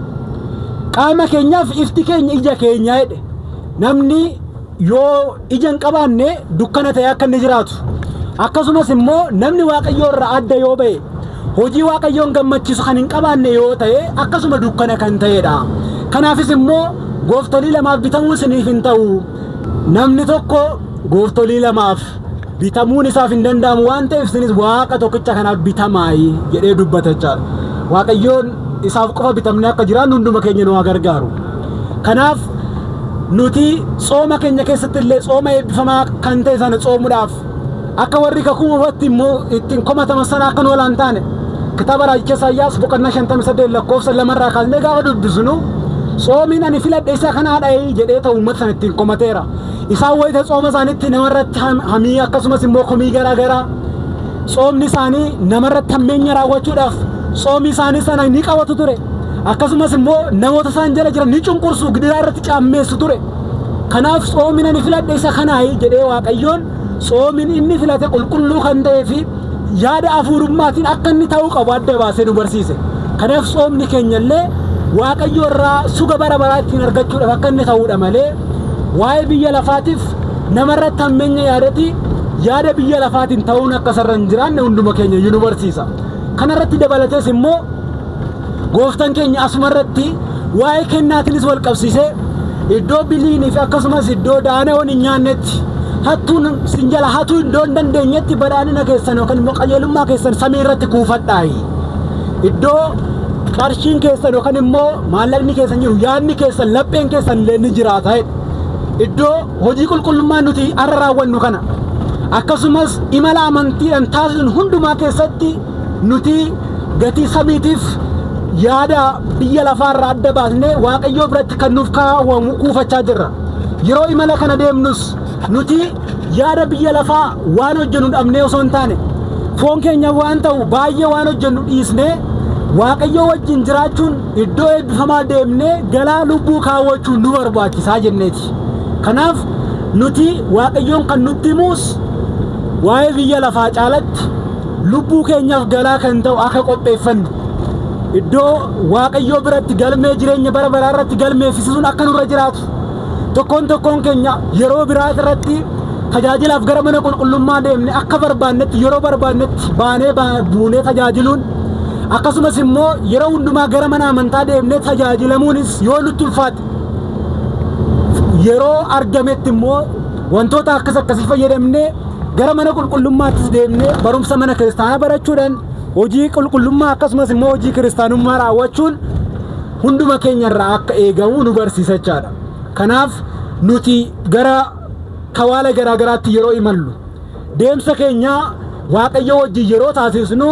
Speaker 1: Qaama keenyaaf ifti keenya ija keenya jedhe. Namni yoo ija hin qabaanne dukkana ta'e akka inni jiraatu. Akkasumas immoo namni Waaqayyoo irraa adda yoo ba'e, hojii Waaqayyoon gammachiisu kan hin qabaanne yoo ta'e akkasuma dukkana kan ta'edha. Kanaafis immoo gooftolii lamaaf bitamuu isiniif hin ta'u. Namni tokko gooftolii lamaaf bitamuun isaaf hin danda'amu waan ta'eef isinis Waaqa tokkicha kanaaf bitamaayi jedhee dubbata jechaadha. Waaqayyoon isaaf qofa bitamnee akka jiraannu hunduma keenya nu gargaaru. Kanaaf nuti xooma keenya keessatti illee xooma eebbifamaa kan ta'e sana xoomuudhaaf akka warri kakuu moofatti immoo ittiin komataman sana akka nu walaan taane kitaaba raajicha Isaayyaas boqonnaa 58 lakkoofsa 2 irraa kaasnee gaafa dubbisnu xoomiin ani filadhe isa kanaadha jedhee ta'u uummata sana ittiin komateera. isaan wayita tsooma isaaniitti namarratti hamii akkasumas immoo komii garaa garaa tsoomni isaanii namarratti hammeenya raawwachuudhaaf tsoomii isaanii sana ni qabatu ture. Akkasumas immoo namoota isaan jala jiran ni cunqursu gidiraa irratti caammeessu ture. Kanaaf tsoomin ani filadhe isa kanaayi jedhee Waaqayyoon tsoomin inni filate qulqulluu kan ta'ee fi yaada hafuurummaatiin akka inni ta'uu qabu adda baasee nu barsiise. Kanaaf tsoomni keenyallee Waaqayyo irraa suga bara baraa ittiin argachuudhaaf akka inni ta'uudha malee waa'ee biyya lafaatiif namarratti hammeenya yaada biyya lafaatiin ta'uun akka sarara hin jiraanne hunduma keenya iyyuu nu barsiisa. Kanarratti dabalatees immoo gooftaan keenya asumarratti waa'ee kennaatiinis wal qabsiisee iddoo biliinii fi akkasumas iddoo daana'oon hin nyaannetti hattuun sin jala hatuu iddoo hin dandeenyetti badhaadhina keessan yookaan immoo qajeelummaa keessan samii irratti kuufadhaayi. Iddoo qarshiin keessan yookaan immoo maallaqni keessan jiru yaadni keessan lapheen keessan illee ni jiraata. Iddoo hojii qulqullummaa nuti har'a raawwannu kana akkasumas imala amantiidhaan taasisnu hundumaa keessatti nuti gatii samiitiif yaada biyya lafaarraa adda baasnee Waaqayyoo biratti kan nuuf kaawwamu kuufachaa jirra. Yeroo imala kana deemnus nuti yaada biyya lafaa waan hojjennu dhabnee osoo hin taane foon keenya waan ta'u baay'ee waan hojjennu dhiisnee Waaqayyoo wajjin jiraachuun iddoo eebbifamaa deemnee galaa lubbuu kaawwachuun nu barbaachisaa jenneeti. Kanaaf nuti Waaqayyoon kan nutti himus waa'ee biyya lafaa caalatti lubbuu keenyaaf galaa kan ta'u akka qopheeffannu iddoo Waaqayyoo biratti galmee jireenya bara baraa irratti galmeeffisuun akka nurra jiraatu tokkoon keenya yeroo biraa irratti tajaajilaaf gara mana qulqullummaa deemne akka barbaannetti yeroo barbaannetti baanee buunee tajaajiluun akkasumas immoo yeroo hundumaa gara mana amantaa deemnee tajaajilamuunis yoo nutti ulfaate yeroo argametti immoo wantoota akkasii fayyadamnee gara mana qulqullummaattis deemnee barumsa mana kiristaanaa barachuudhaan hojii qulqullummaa akkasumas immoo hojii kiristaanummaa raawwachuun hunduma keenyarraa akka eegamu nu barsiisachaadha. Kanaaf nuti gara kawaala garaa garaatti yeroo imallu deemsa keenya Waaqayyo wajjin yeroo taasisnu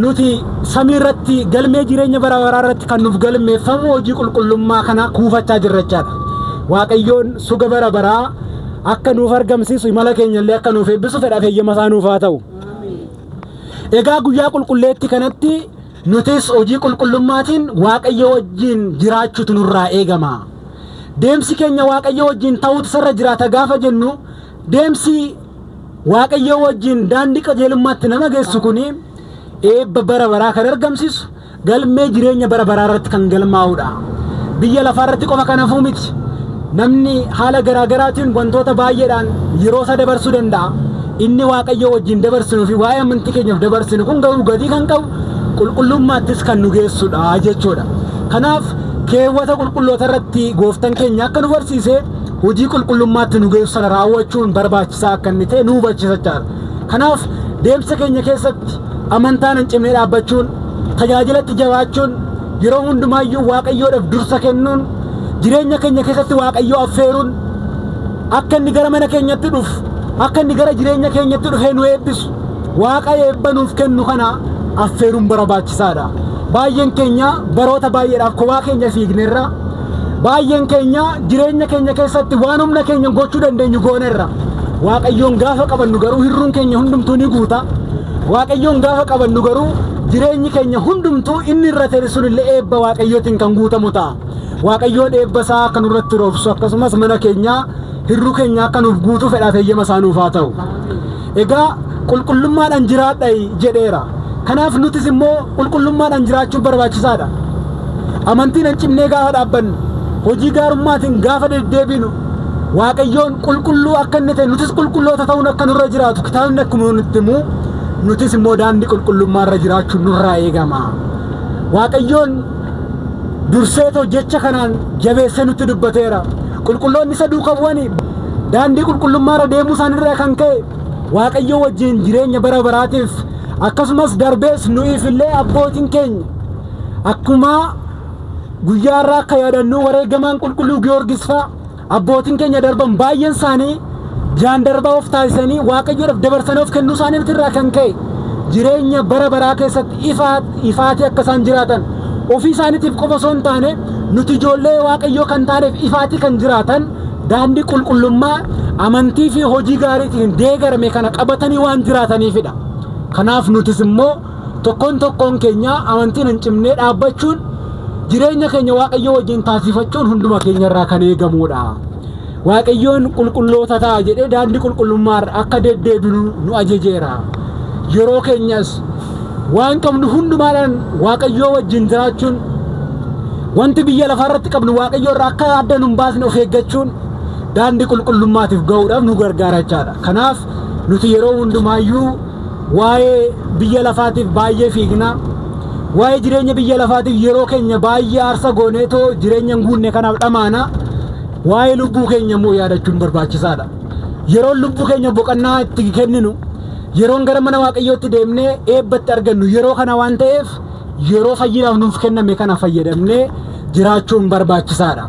Speaker 1: nuti samii irratti galmee jireenya bara baraa irratti kan nuuf galmeeffamu hojii qulqullummaa kana kuufachaa jirrachaadha. Waaqayyoon suga bara baraa akka nuuf argamsiisu imala keenyallee akka nuuf eebbisu fedhaaf eeyyama isaa nuuf haa ta'u. Egaa guyyaa qulqulleetti kanatti nutis hojii qulqullummaatiin Waaqayyo wajjin jiraachuutu nurraa eegama. Deemsi keenya Waaqayyo wajjin ta'uutu sarara jiraata gaafa jennu deemsi Waaqayyo wajjin daandii qajeelummaatti nama geessu kuni eebba bara baraa kan argamsiisu galmee jireenya bara baraa irratti kan galmaa'udha. Biyya lafaa irratti qofa kan hafuu miti. Namni haala garaa garaatiin wantoota baay'eedhaan yeroo isaa dabarsuu danda'a. Inni Waaqayyo wajjin dabarsinuu fi waa'ee amantii keenyaaf dabarsinu kun garuu gatii kan qabu qulqullummaattis kan nu geessudha jechuudha. Kanaaf keewwata qulqulloota irratti gooftaan keenya akka nu barsiise hojii qulqullummaatti nu geessu sana raawwachuun barbaachisaa akka inni ta'e nu hubachiisachaadha. Kanaaf deemsa keenya keessatti amantaan hin cimnee dhaabbachuun tajaajilatti jabaachuun yeroo hundumaayyuu Waaqayyoodhaaf dursa kennuun jireenya keenya keessatti Waaqayyoo affeeruun akka inni gara mana keenyatti dhufu akka inni gara jireenya keenyatti dhufee nu eebbisu Waaqa eebba nuuf kennu kana affeeruun barbaachisaadha. Baay'een keenya baroota baay'eedhaaf kophaa keenya fiigneerra. Baay'een keenya jireenya keenya keessatti waan humna keenya gochuu dandeenyu gooneerra. Waaqayyoon gaafa qabannu garuu hirruun keenya hundumtuu ni guuta. Waaqayyoon gaafa qabannu garuu jireenyi keenya hundumtuu inni irra ta'e sunillee eebba Waaqayyootiin kan guutamu ta'a. Waaqayyoon eebba isaa akka nurratti roobsu akkasumas mana keenya hirruu keenya akka nuuf guutuu fedhaaf eeyyama isaa nuuf haa ta'u. Egaa qulqullummaadhaan jiraadha jedheera. Kanaaf nutis immoo qulqullummaadhaan jiraachuun barbaachisaadha. Amantiin hin cimnee gaafa dhaabbannu hojii gaarummaatiin gaafa deddeebinu Waaqayyoon qulqulluu akka inni ta'e nutis qulqulloota ta'uun akka nurra jiraatu kitaabni akkuma nutti himu nutis immoo daandii qulqullummaa irra jiraachuun nurraa eegama. Waaqayyoon durseetoo jecha kanaan jabeessee nutti dubbateera. Qulqulloonni isa duukaa bu'anii daandii qulqullummaa irra deemuu isaaniirraa kan ka'e Waaqayyo wajjin jireenya bara baraatiif akkasumas darbees nuyiif illee abbootiin keenya akkuma guyyaa irraa akka yaadannu wareegamaan qulqulluu Giyoorgis fa'a abbootiin keenya darban baay'een isaanii jaandarbaa of taasisanii Waaqayyoodhaaf dabarsanii of kennuu isaaniitirraa kan ka'e jireenya bara baraa keessatti ifaatii akka isaan jiraatan ofii isaaniitiif qofa osoo hin taane nuti ijoollee Waaqayyoo kan taaneef ifaatii kan jiraatan daandii qulqullummaa amantii fi hojii gaariitiin deegarame kana qabatanii waan jiraataniifidha. Kanaaf nutis immoo tokkoon keenya amantiin hin cimnee dhaabbachuun jireenya keenya Waaqayyo wajjin taasifachuun hunduma keenya irraa kan eegamudha. Waaqayyoon qulqulloota ta'a jedhee daandii qulqullummaa akka deddeebinu nu ajajeera. Yeroo keenyas waan qabnu hundumaadhaan Waaqayyo wajjin jiraachuun wanti biyya lafaarratti qabnu Waaqayyo irraa akka adda nu baasne of eeggachuun daandii qulqullummaatiif ga'uudhaaf nu gargaarachaadha. Kanaaf nuti yeroo hundumaayyuu waa'ee biyya lafaatiif baay'ee fiigna. Waa'ee jireenya biyya lafaatiif yeroo keenya baay'ee aarsa gooneetoo jireenya hin guunne kanaaf dhamaana. Waa'ee lubbuu keenya immoo yaadachuun barbaachisaadha. Yeroo lubbuu keenya boqonnaa itti kenninu, yeroo gara mana Waaqayyootti deemnee eebbatti argannu yeroo kana waan ta'eef yeroo fayyinaaf nuuf kenname kana fayyadamnee jiraachuun barbaachisaadha.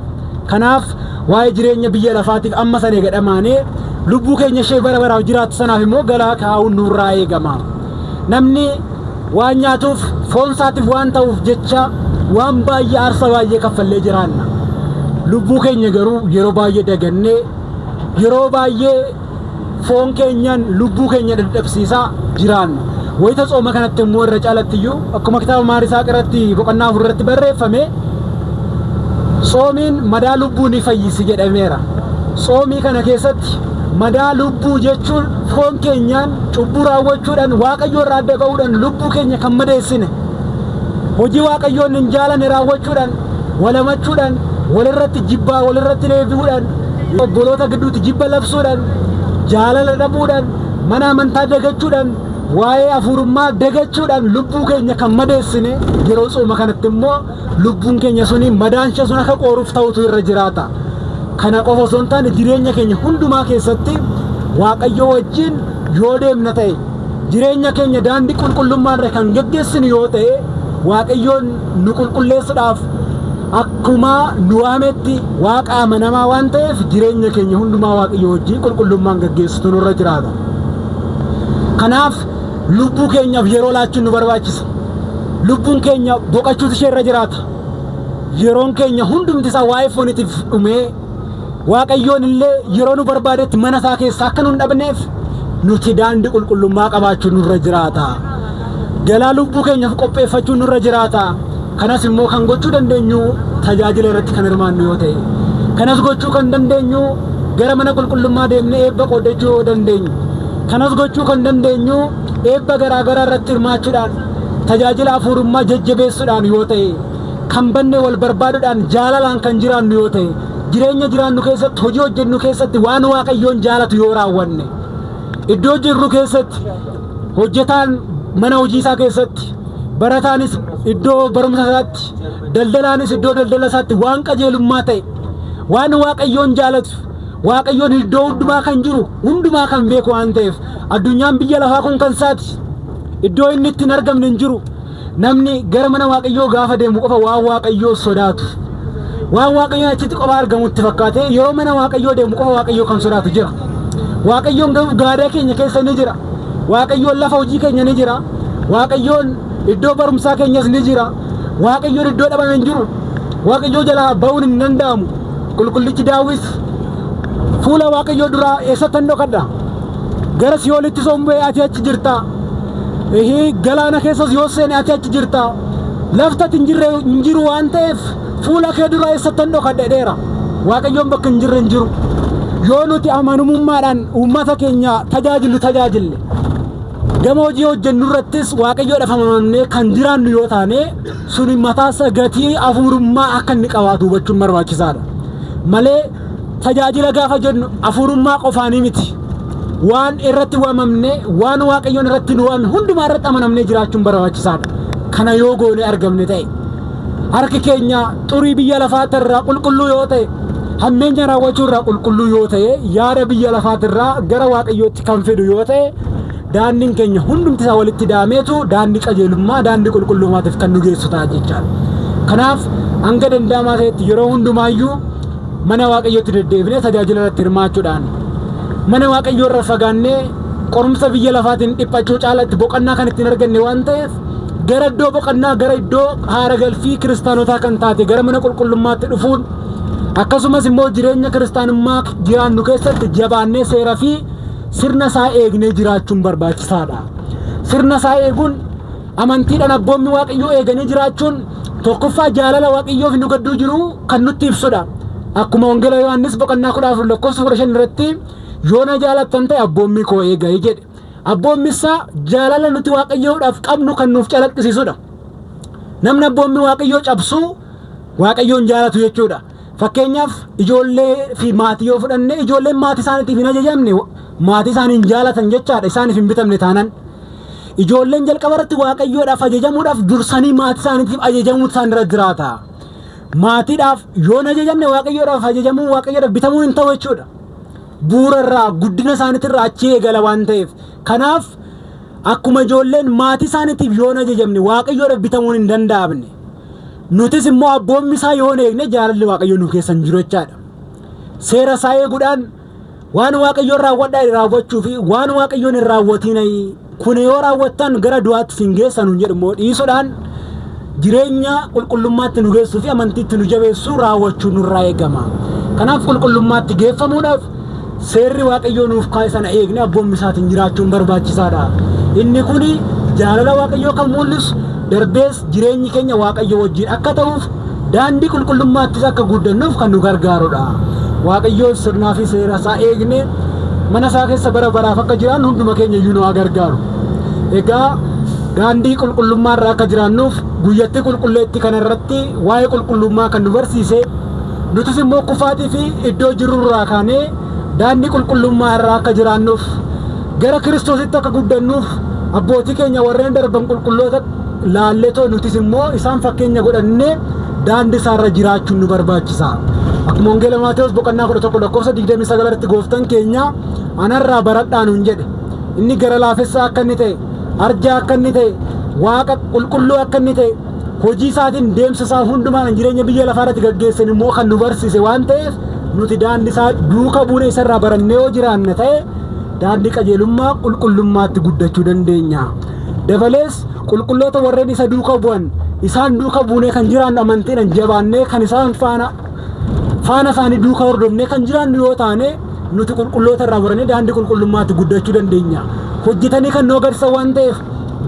Speaker 1: Kanaaf waa'ee jireenya biyya lafaatiif amma sana gadhamaanee lubbuu keenya ishee bara baraaf jiraattu sanaaf immoo galaa kaa'uun nurraa eegama. Namni waan nyaatuuf foon isaatiif waan ta'uuf jecha waan baay'ee aarsa baay'ee kaffallee jiraanna. Lubbuu keenya garuu yeroo baay'ee dagannee yeroo baay'ee foon keenyaan lubbuu keenya dadhabsiisaa jiraanna. Wayita tsooma kanatti immoo irra caalattiyyuu akkuma kitaaba Maarisaaq irratti boqonnaa 4 irratti barreeffame Soomiin madaa lubbuu ni fayyisi jedhameera. Soomii kana keessatti madaa lubbuu jechuun foon keenyaan cubbuu raawwachuudhaan Waaqayyo irraa adda ba'uudhaan lubbuu keenya kan madeessine hojii Waaqayyoon hin jaalanne raawwachuudhaan walamachuudhaan walirratti jibbaa walirratti deebi'uudhaan obboloota gidduutti jibba labsuudhaan jaalala dhabuudhaan mana amantaa dagachuudhaan waa'ee hafuurummaa dagachuudhaan lubbuu keenya kan madeessine yeroo tsooma kanatti immoo lubbuun keenya suni madaansha sun akka qooruuf ta'utu irra jiraata. Kana qofa osoo hin taane jireenya keenya hundumaa keessatti Waaqayyo wajjin yoo deemna ta'e jireenya keenya daandii qulqullummaa irra kan geggeessinu yoo ta'e Waaqayyoon nu qulqulleessuudhaaf akkuma nu waametti Waaqa amanamaa waan ta'eef jireenya keenya hundumaa Waaqayyo wajjin qulqullummaan geggeessitu nurra jiraata. Kanaaf lubbuu keenyaaf yeroo laachuun nu barbaachisa. Lubbuun keenya boqachuutu ishee irra jiraata. Yeroon keenya hundumti isaa waa'ee fooniitiif dhumee Waaqayyoon illee yeroo nu barbaadetti mana isaa keessa akka nu hin dhabneef nuti daandii qulqullummaa qabaachuun nurra jiraata. Galaa lubbuu keenyaaf qopheeffachuun nurra jiraata. Kanas immoo kan gochuu dandeenyu tajaajila irratti kan hirmaannu yoo ta'e, kanas gochuu kan dandeenyu gara mana qulqullummaa deemnee eebba qooddachuu yoo dandeenyu, kanas gochuu kan dandeenyu eebba garaagaraa irratti hirmaachuudhaan tajaajila hafuurummaa jajjabeessuudhaan yoo ta'e, kan banne wal barbaaduudhaan jaalalaan kan jiraannu yoo ta'e, jireenya jiraannu keessatti hojii hojjennu keessatti waan Waaqayyoon jaalatu yoo raawwanne, iddoo jirru keessatti hojjetaan mana hojii isaa keessatti, barataanis iddoo barumsa isaatti, daldalaanis iddoo daldala isaatti waan qajeelummaa ta'e, waan Waaqayyoon jaalatu, Waaqayyoon iddoo hundumaa kan jiru, hundumaa kan beeku waan ta'eef addunyaan biyya lafaa kun kan isaati. Iddoo inni itti hin argamne hin jiru. Namni gara mana Waaqayyoo gaafa deemu qofa waan Waaqayyoo sodaatu. Waan Waaqayyoon achitti qofa argamutti fakkaatee yeroo mana Waaqayyoo deemu qofa Waaqayyoo kan sodaatu jira. Waaqayyoon gaadaa keenya keessa ni jira. Waaqayyoon lafa hojii keenya ni jira. Waaqayyoon iddoo barumsaa keenyas ni jira. Waaqayyoon iddoo dhabame hin jiru. Waaqayyoo jalaa ba'uun hin danda'amu. Qulqullichi Daawit fuula Waaqayyoo duraa eessatti dhokadha? Gara Siyoolitti sombee ati achi jirta. Galaana keessas yoo seene ati achi jirta. Laftatti hin jiru waan ta'eef fuula kee duraa eessatti dhokadha dheera. Waaqayyoon bakka hin jirre hin jiru. Yoo nuti amanamummaadhaan uummata keenya tajaajille gama hojii hojjennu irrattis Waaqayyoodhaaf amanamnee kan jiraannu yoo taane suni mataasa gatii hafuurummaa akka inni qabaatu hubachuun barbaachisaadha. Malee tajaajila gaafa jennu hafuurummaa qofaanii miti. Waan irratti waamamne waan Waaqayyoon irratti nu waame hundumaa irratti amanamnee jiraachuun barbaachisaadha. Kana yoo goone argamne ta'e harki keenya xurii biyya lafaatirraa qulqulluu yoo ta'e, hammeenya raawwachuurraa qulqulluu yoo ta'e, yaada biyya lafaatirraa gara Waaqayyootti kan fidu yoo ta'e, daandiin keenya hundumti isaa walitti daameetu daandii qajeelummaa, daandii qulqullummaatiif kan nu geessu ta'a jechaadha. Kanaaf hanga danda'amaa ta'etti yeroo hundumaayyuu mana Waaqayyootti deddeebinee tajaajila irratti hirmaachuudhaan mana Waaqayyoo irraa fagaannee qorumsa biyya lafaatiin dhiphachuu caalatti boqonnaa kan ittiin arganne waan ta'eef gara iddoo boqonnaa, gara iddoo haara galfii kiristaanotaa kan taate gara mana qulqullummaatti dhufuun akkasumas immoo jireenya kiristaanummaa jiraannu keessatti jabaannee seera fi sirna isaa eegnee jiraachuun barbaachisaadha. Sirna isaa eeguun amantiidhaan abboommi waaqayyoo eeganii jiraachuun tokkoffaa jaalala waaqayyoof nu gadduu jiru kan nutti ibsudha. Akkuma wangeela Yohaannis boqonnaa 14 lakkoofsa 15 irratti yoo na jaalattan ta'e abboommi koo eegaa jedhe. Abboommi isaa jaalala nuti waaqayyoodhaaf qabnu kan nuuf calaqqisiisudha. Namni abboommi waaqayyoo cabsu waaqayyoon jaalatu jechuudha. Fakkeenyaaf ijoollee fi maatii yoo fudhanne ijoolleen maatii isaaniitiif hin ajajamne maatii isaanii hin jaalatan jechaadha. Isaaniif hin bitamne taanaan ijoolleen jalqaba irratti waaqayyoodhaaf ajajamuudhaaf dursanii maatii isaaniitiif ajajamuu isaan irra jiraata. Maatiidhaaf yoo hin ajajamne waaqayyoodhaaf ajajamuu waaqayyoodhaaf bitamuu hin ta'u jechuudha. Bu'uura irraa guddina isaaniitirraa achi eegala waan ta'eef. Kanaaf akkuma ijoolleen maatii isaaniitiif yoo hin ajajamne waaqayyoodhaaf bitamuun hin danda'amne. Nutis immoo abboommi isaa yoo hin eegne jaalalli waaqayyoo nu keessa hin jiru jechaadha. Seera isaa eeguudhaan waan waaqayyoon raawwadhaa raawwachuu fi waan waaqayyoon hin raawwatiin kun yoo raawwattan gara du'aatti sin geessan hin jedhu immoo dhiisuudhaan jireenya qulqullummaatti nu geessuu fi amantiitti nu jabeessuu raawwachuu nurraa eegama. Kanaaf qulqullummaatti geeffamuudhaaf seerri waaqayyoo nuuf kaa'e sana eegne abboommi isaatiin jiraachuun barbaachisaadha. Inni kun jaalala waaqayyoo kan mul'isu darbees jireenyi keenya waaqayyo wajjin akka ta'uuf daandii qulqullummaattis akka guddannuuf kan nu gargaarudha. Waaqayyo sirnaa fi seera isaa eegne mana isaa keessa bara baraaf akka jiraannu hunduma keenya iyyuu nu gargaaru. Egaa daandii qulqullummaa irraa akka jiraannuuf guyyatti qulqulleetti kana irratti waa'ee qulqullummaa kan nu barsiise nutis immoo kufaatii fi iddoo jirru irraa kaanee daandii qulqullummaa irraa akka jiraannuuf gara Kiristoositti akka guddannuuf abbootii keenya warreen darban qulqulloota laalletoo nutis immoo isaan fakkeenya godhannee daandii isaarra jiraachuun nu barbaachisa. Akkuma wangeela Maatewos boqonnaa 11 lakkoofsa 29 irratti gooftaan keenya anarraa baradhaa nuun jedhe. Inni gara laafessaa akka inni ta'e, arjaa akka inni ta'e, waaqa qulqulluu akka inni ta'e, hojii isaatiin deemsa isaa hundumaan jireenya biyya lafaa irratti gaggeessan immoo kan nu barsiise waan ta'eef nuti daandii isaa duuka buunee isarraa barannee yoo jiraanne ta'e daandii qajeelummaa qulqullummaatti guddachuu dandeenya. Dabalees qulqulloota warreen isa duuka bu'an isaan duuka buunee kan jiraannu amantiidhaan jabaannee kan isaan faana isaanii duuka hordofnee kan jiraannu yoo taane nuti qulqulloota irraa barannee daandii qulqullummaatti guddachuu dandeenya. Hojjetanii kan nu agarsiisan waan ta'eef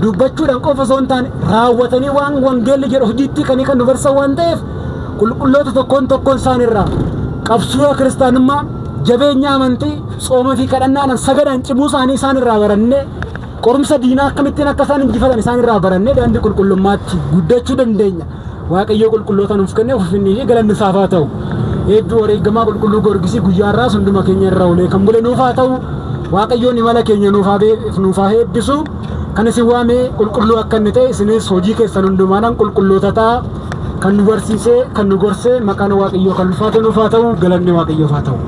Speaker 1: dubbachuudhaan qofa osoo hin taane raawwatanii waan wangeelli jedhu hojiitti kan nu barsiisan waan ta'eef qulqulloota tokkoon isaanirraa qabsoo kiristaanummaa jabeenya amantii sooma fi kadhannaadhaan sagadaan cimuu isaanii isaanirraa barannee qorumsa diinaa akkamittiin akka isaan injifatan isaanirraa barannee daandii qulqullummaatti guddachuu dandeenya. Waaqayyoo qulqulloota nuuf kennee ulfinni fi galanni isaaf haa ta'u. Hedduu wareegamaa qulqulluu Goorgisii guyyaa irraa hunduma keenya irraa olee kan bule nuuf haa ta'u. Waaqayyoon imala keenya nuuf haa eebbisu. Kan isin waamee qulqulluu akka inni ta'e isinis hojii keessan hundumaadhaan qulqulloota ta'a. Kan nu barsiisee kan nu gorsee maqaan waaqayyoo kan ulfaatu nuuf haa ta'u galanni waaqayyoof haa ta'u.